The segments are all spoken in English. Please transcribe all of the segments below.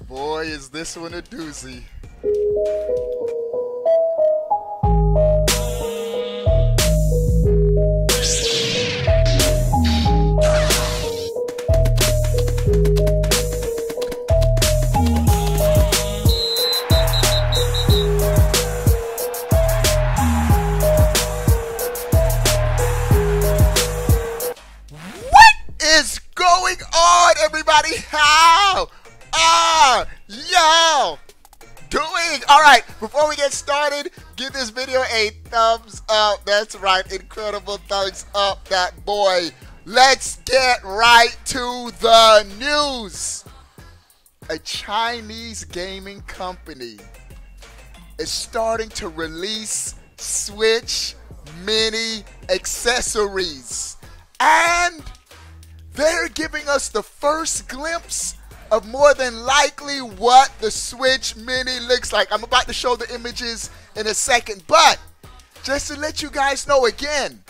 Boy, is this one a doozy. Is going on, everybody? How are y'all doing? All right, before we get started, give this video a thumbs up. That's right, incredible thumbs up, that boy. Let's get right to the news. A Chinese gaming company is starting to release Switch Mini accessories, and they're giving us the first glimpse of more than likely what the Switch Mini looks like. I'm about to show the images in a second, but just to let you guys know again,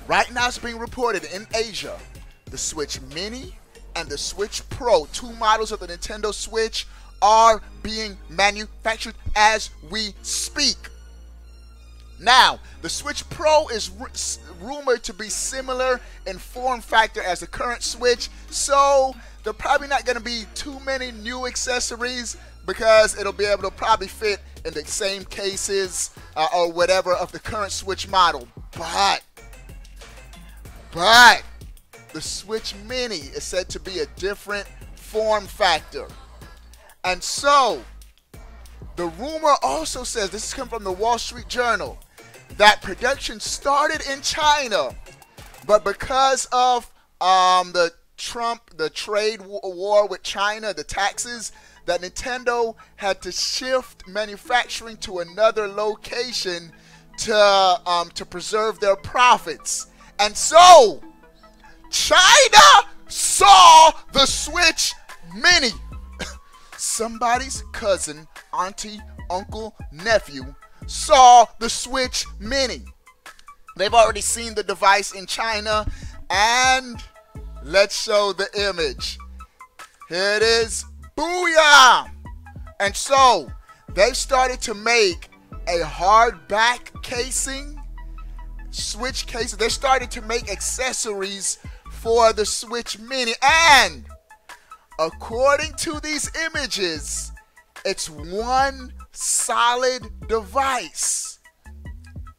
right now it's being reported in Asia, the Switch Mini and the Switch Pro, two models of the Nintendo Switch, are being manufactured as we speak. Now, the Switch Pro is rumored to be similar in form factor as the current Switch, so there are probably not going to be too many new accessories because it'll be able to probably fit in the same cases or whatever of the current Switch model. But the Switch Mini is said to be a different form factor. And so, the rumor also says, this is coming from the Wall Street Journal, that production started in China, but because of the trade war with China, the taxes, that Nintendo had to shift manufacturing to another location to preserve their profits. And so, China saw the Switch Mini. Somebody's cousin, auntie, uncle, nephew saw the Switch Mini. They've already seen the device in China, and let's show the image. Here it is. Booyah! And so they've started to make a hard back casing, Switch case. They're starting to make accessories for the Switch Mini, and according to these images, it's one solid device.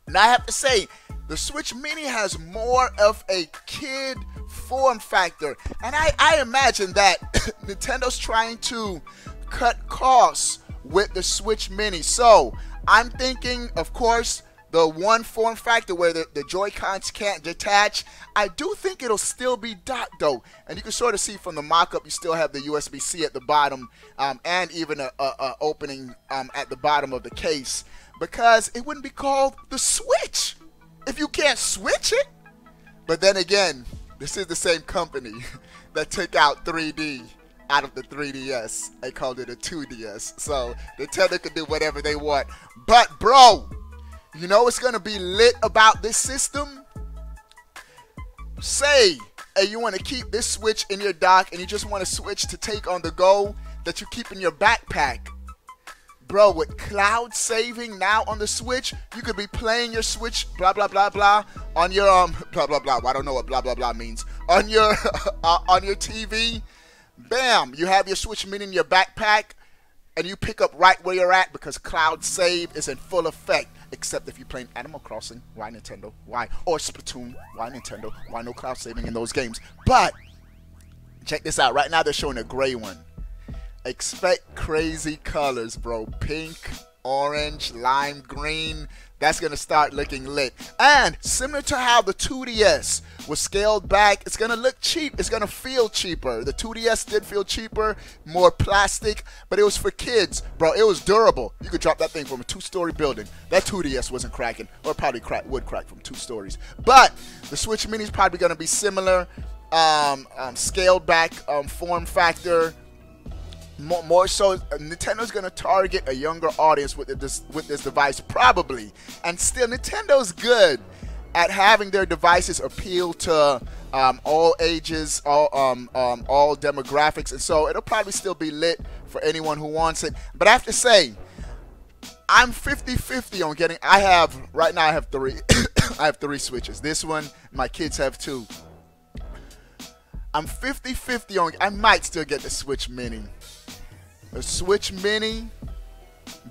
Now I have to say, the Switch Mini has more of a kid form factor, and I imagine that Nintendo's trying to cut costs with the Switch Mini. So I'm thinking, of course, the one form factor where the Joy-Cons can't detach, I do think it'll still be docked though. And you can sort of see from the mock-up, you still have the USB-C at the bottom, and even a opening at the bottom of the case, because it wouldn't be called the Switch if you can't switch it. But then again, this is the same company that took out 3D out of the 3DS. They called it a 2DS. So Nintendo can do whatever they want. But bro, you know what's gonna be lit about this system? Say, hey, you want to keep this Switch in your dock and you just want to switch to take on the go that you keep in your backpack. Bro, with cloud saving now on the Switch, you could be playing your Switch blah blah blah blah on your blah blah blah. I don't know what blah blah blah means. On your on your TV. Bam, you have your Switch Mini in your backpack, and you pick up right where you're at because cloud save is in full effect. Except if you're playing Animal Crossing. Why Nintendo? Why? Or Splatoon. Why Nintendo? Why no cloud saving in those games? But check this out. Right now they're showing a gray one. Expect crazy colors, bro. Pink, orange, lime green. That's going to start looking lit. And similar to how the 2DS was scaled back, it's going to look cheap. It's going to feel cheaper. The 2DS did feel cheaper, more plastic, but it was for kids. Bro, it was durable. You could drop that thing from a 2-story building. That 2DS wasn't cracking, or probably would crack from 2 stories. But the Switch Mini is probably going to be similar, scaled back form factor. More so, Nintendo's going to target a younger audience with this device, probably. And still, Nintendo's good at having their devices appeal to all ages, all demographics, and so it'll probably still be lit for anyone who wants it. But I have to say, I'm 50-50 on getting. Right now I have 3. I have 3 Switches. This one, my kids have 2. I'm 50-50 on. I might still get the Switch Mini. The Switch Mini,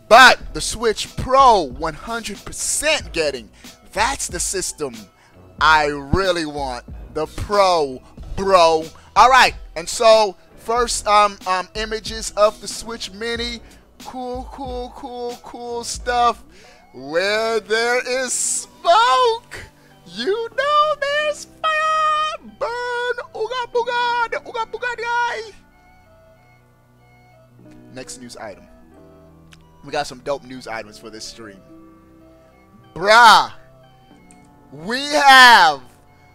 but the Switch Pro 100% getting. That's the system I really want. The Pro, bro. All right, and so first images of the Switch Mini. Cool stuff. Where there is smoke, you know there's fire. Burn, ooga booga, the ooga booga guy. Next news item. We got some dope news items for this stream. Bruh, we have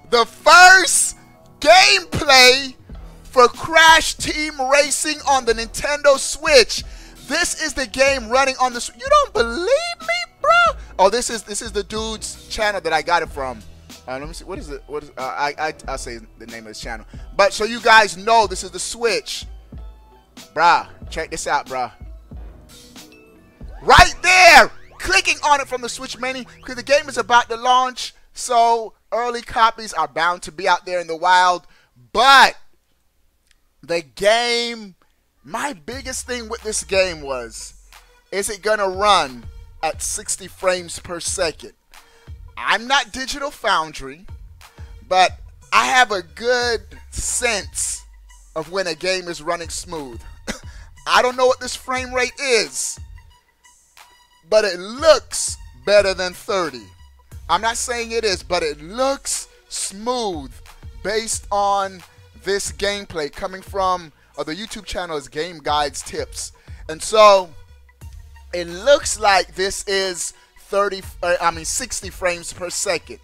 the first gameplay for Crash Team Racing on the Nintendo Switch. This is the game running on the Switch. You don't believe me, bro? Oh, this is the dude's channel that I got it from. Let me see. What is it? What is? I'll say the name of this channel. But so you guys know, this is the Switch, bruh. Check this out, bruh. Right there, clicking on it from the Switch menu because the game is about to launch. So early copies are bound to be out there in the wild. But the game, my biggest thing with this game was, is it gonna run at 60 frames per second? I'm not Digital Foundry, but I have a good sense of when a game is running smooth. I don't know what this frame rate is, but it looks better than 30. I'm not saying it is, but it looks smooth based on this gameplay coming from the YouTube channel is Game Guides Tips. And so it looks like this is 60 frames per second.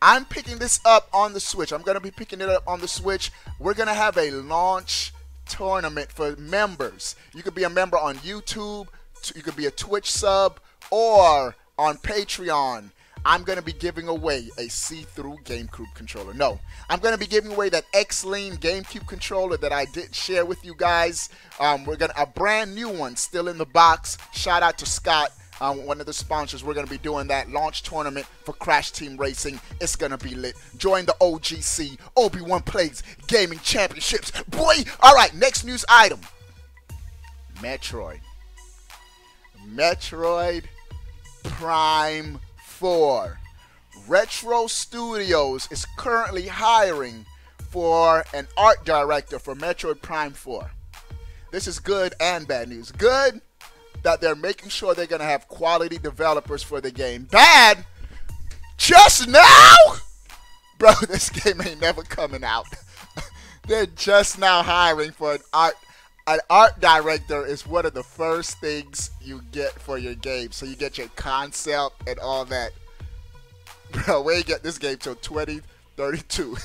I'm picking this up on the Switch. I'm going to be picking it up on the Switch. We're going to have a launch tournament for members. You could be a member on YouTube, you could be a Twitch sub, or on Patreon. I'm going to be giving away a see-through GameCube controller. No, I'm going to be giving away that X-Lean GameCube controller that I did share with you guys. We're going to a brand new one still in the box. Shout out to Scott, one of the sponsors. We're going to be doing that launch tournament for Crash Team Racing. It's going to be lit. Join the OGC, Obi-Wan Plays Gaming Championships. Boy! All right, next news item. Metroid Prime 4. Retro Studios is currently hiring for an art director for Metroid Prime 4. This is good and bad news. Good that they're making sure they're going to have quality developers for the game. Bad, just now? Bro, this game ain't never coming out. They're just now hiring for an art director. Is one of the first things you get for your game. So you get your concept and all that. Bro, we ain't get this game till 2032.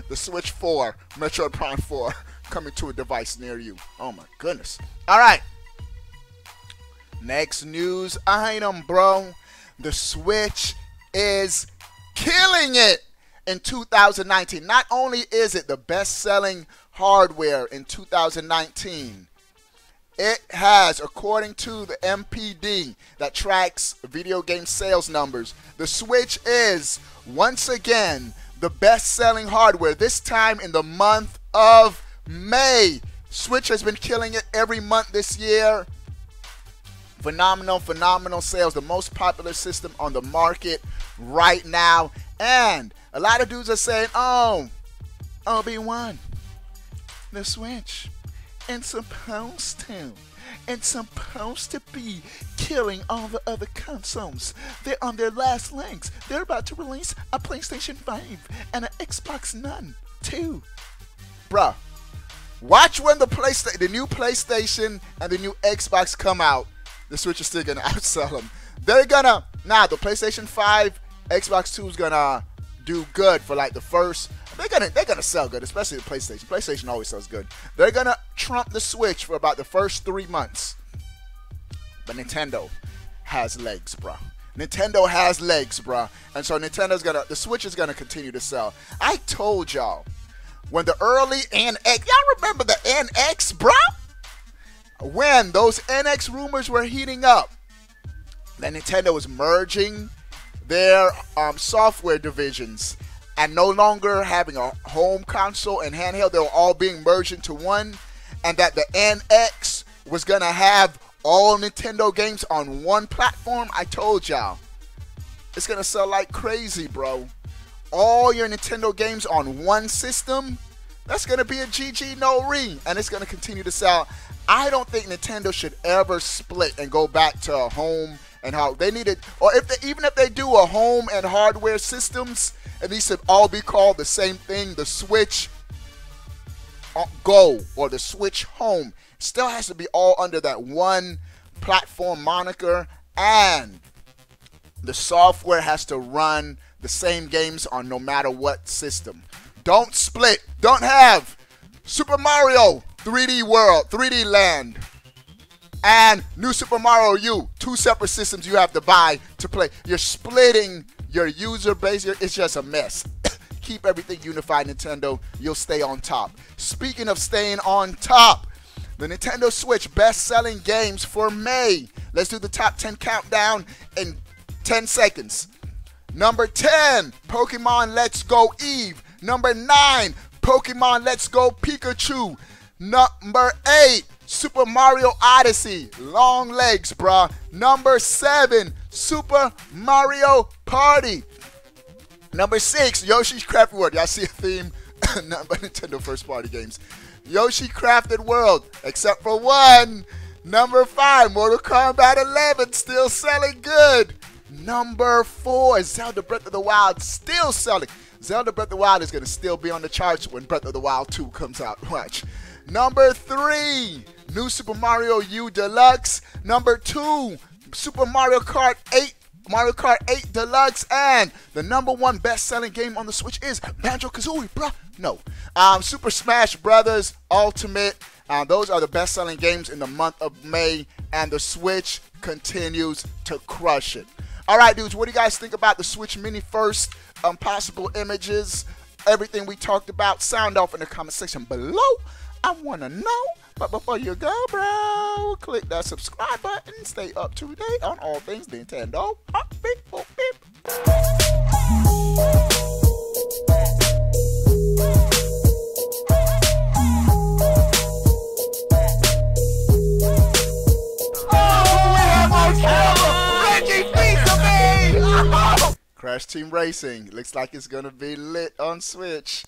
The Switch 4, Metroid Prime 4, coming to a device near you. Oh my goodness. All right. Next news item, bro. The Switch is killing it in 2019. Not only is it the best-selling hardware in 2019, it has, according to the MPD that tracks video game sales numbers, the Switch is once again the best-selling hardware, this time in the month of May. Switch has been killing it every month this year. Phenomenal sales. The most popular system on the market right now. And a lot of dudes are saying, oh, Obi-Wan, the Switch, it's supposed to be killing all the other consoles. They're on their last legs. They're about to release a PlayStation 5 and an Xbox One too. Bruh, watch when the new PlayStation and the new Xbox come out. The Switch is still gonna outsell them. The PlayStation 5, Xbox 2 is gonna do good for like the first. They're gonna sell good, especially the PlayStation. PlayStation always sells good. They're gonna trump the Switch for about the first 3 months. But Nintendo has legs, bro. Nintendo has legs, bruh. And so the Switch is gonna continue to sell. I told y'all, when the early NX, y'all remember the NX, bruh? When those NX rumors were heating up, that Nintendo was merging their software divisions and no longer having a home console and handheld. They were all being merged into one, and that the NX was going to have all Nintendo games on one platform. I told y'all, it's going to sell like crazy, bro. All your Nintendo games on one system, that's going to be a GG no re, and it's going to continue to sell. I don't think Nintendo should ever split and go back to a home and how they needed, or even if they do a home and hardware systems, and these should all be called the same thing, the Switch Go or the Switch Home. Still has to be all under that one platform moniker, and the software has to run the same games on no matter what system. Don't split. Don't have Super Mario 3D World, 3D Land, and New Super Mario U, two separate systems you have to buy to play. You're splitting your user base. It's just a mess. Keep everything unified, Nintendo. You'll stay on top. Speaking of staying on top, the Nintendo Switch best-selling games for May. Let's do the top 10 countdown in 10 seconds. Number 10, Pokemon Let's Go Eve. Number 9, Pokemon Let's Go Pikachu. Number 8, Super Mario Odyssey. Long legs, bruh. Number 7, Super Mario Party. Number 6, Yoshi's Crafted World. Y'all see a theme? Not by Nintendo first party games. Yoshi Crafted World, except for one. Number 5, Mortal Kombat 11, still selling good. Number 4, Zelda Breath of the Wild, still selling. Zelda Breath of the Wild is going to still be on the charts when Breath of the Wild 2 comes out. Watch. Number 3, New Super Mario U Deluxe. Number 2, Super Mario Kart 8. Mario Kart 8 Deluxe, and the number 1 best-selling game on the Switch is Banjo-Kazooie, bruh. No. Super Smash Brothers Ultimate. Those are the best-selling games in the month of May, and the Switch continues to crush it. All right, dudes, what do you guys think about the Switch Mini first? Possible images, everything we talked about, sound off in the comment section below. I want to know. But before you go, bro, click that subscribe button. Stay up to date on all things Nintendo. Beep, boop, beep. Crash Team Racing. Looks like it's going to be lit on Switch.